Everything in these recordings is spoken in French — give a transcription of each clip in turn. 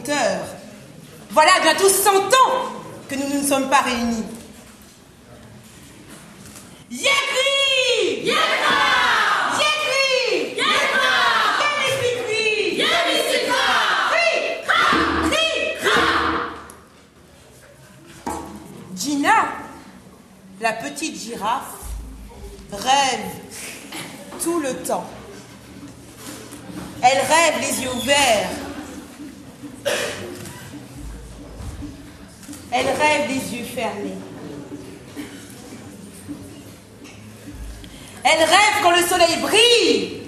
conteur. Voilà bientôt 100 ans que nous ne nous sommes pas réunis. Yekri! Yekra! Yekri! Yekra! Yemisikri! Yemisikra! Cri! Cra! Cri! Cra! Gina, la petite girafe, rêve tout le temps. Elle rêve les yeux ouverts. Elle rêve les yeux fermés. Elle rêve quand le soleil brille.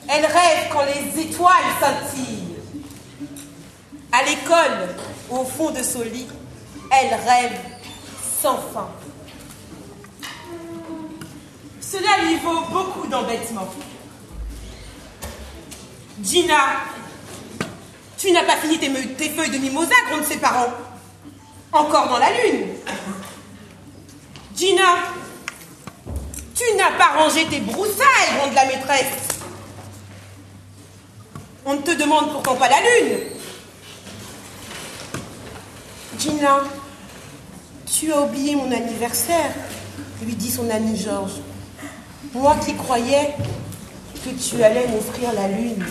Elle rêve quand les étoiles scintillent. À l'école, au fond de son lit, elle rêve sans fin. Cela lui vaut beaucoup d'embêtements. Gina, tu n'as pas fini tes feuilles de mimosa, gronde ses parents. Encore dans la lune. Gina, tu n'as pas rangé tes broussailles, gronde la maîtresse. On ne te demande pourtant pas la lune. Gina, tu as oublié mon anniversaire, lui dit son ami Georges. Moi qui croyais que tu allais m'offrir la lune.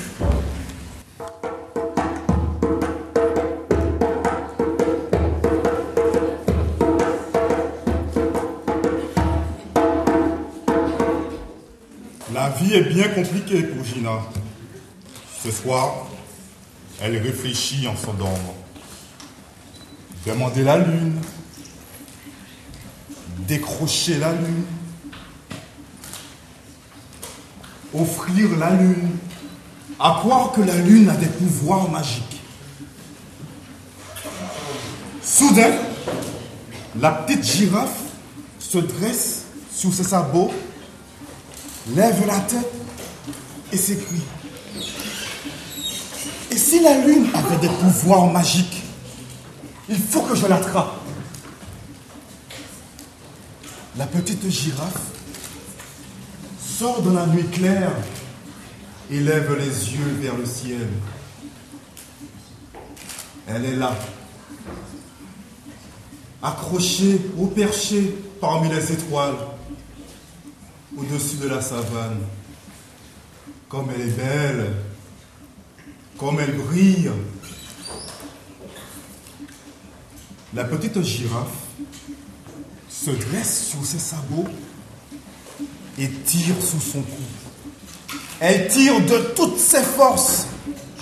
La vie est bien compliquée pour Gina. Ce soir, elle réfléchit en s'endormant. Demander la lune, décrocher la lune, offrir la lune, à croire que la lune a des pouvoirs magiques. Soudain, la petite girafe se dresse sur ses sabots, lève la tête et s'écrie. Et si la lune avait des pouvoirs magiques, il faut que je l'attrape. La petite girafe sort dans la nuit claire et lève les yeux vers le ciel. Elle est là, accrochée au perché parmi les étoiles, au-dessus de la savane. Comme elle est belle, comme elle brille. La petite girafe se dresse sur ses sabots et tire sous son cou. Elle tire de toutes ses forces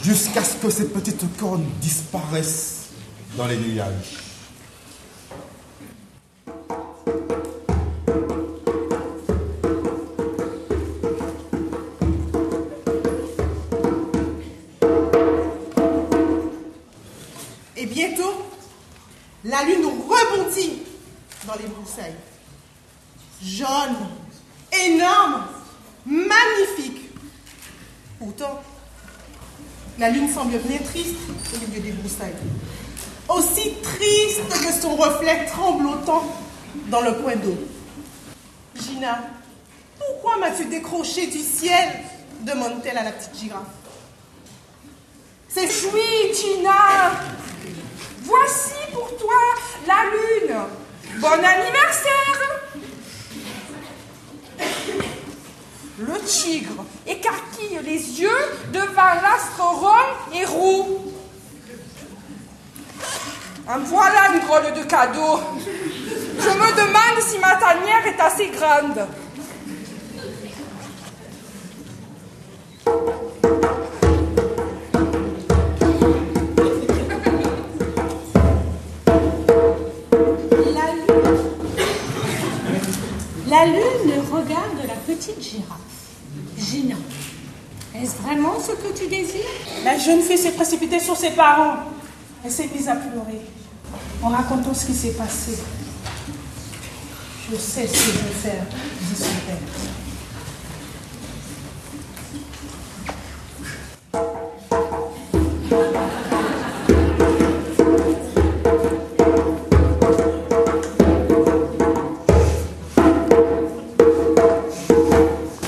jusqu'à ce que ses petites cornes disparaissent dans les nuages. Et bientôt, la lune rebondit dans les broussailles. Jaune, énorme, magnifique. Pourtant, la lune semble bien triste au milieu des broussailles. Aussi triste que son reflet tremblotant dans le coin d'eau. Gina, pourquoi m'as-tu décroché du ciel? Demande-t-elle à la petite girafe. C'est chouette, Gina! Voici pour toi la lune. Bon anniversaire! Le tigre écarquille les yeux devant l'astre rond et roux. En voilà une drôle de cadeau. Je me demande si ma tanière est assez grande. La lune regarde la petite girafe. Gina, est-ce vraiment ce que tu désires? La jeune fille s'est précipitée sur ses parents. Elle s'est mise à pleurer en racontant ce qui s'est passé. Je sais ce que je vais faire, dit son père.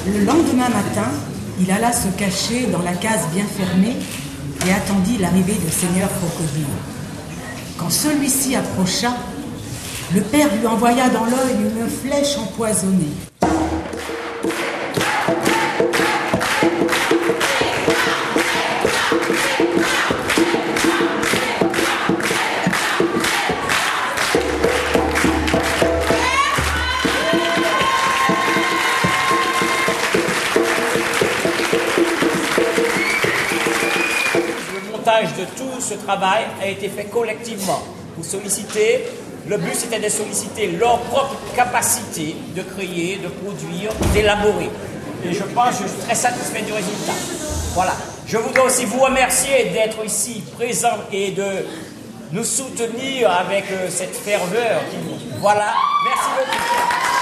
Le lendemain matin, il alla se cacher dans la case bien fermée et attendit l'arrivée du seigneur Crocodile. Quand celui-ci approcha, le père lui envoya dans l'œil une flèche empoisonnée. De tout ce travail a été fait collectivement pour solliciter, le but c'était de solliciter leur propre capacité de créer, de produire, d'élaborer. Et je pense que je suis très satisfait du résultat. Voilà. Je voudrais aussi vous remercier d'être ici présent et de nous soutenir avec cette ferveur. Voilà. Merci beaucoup.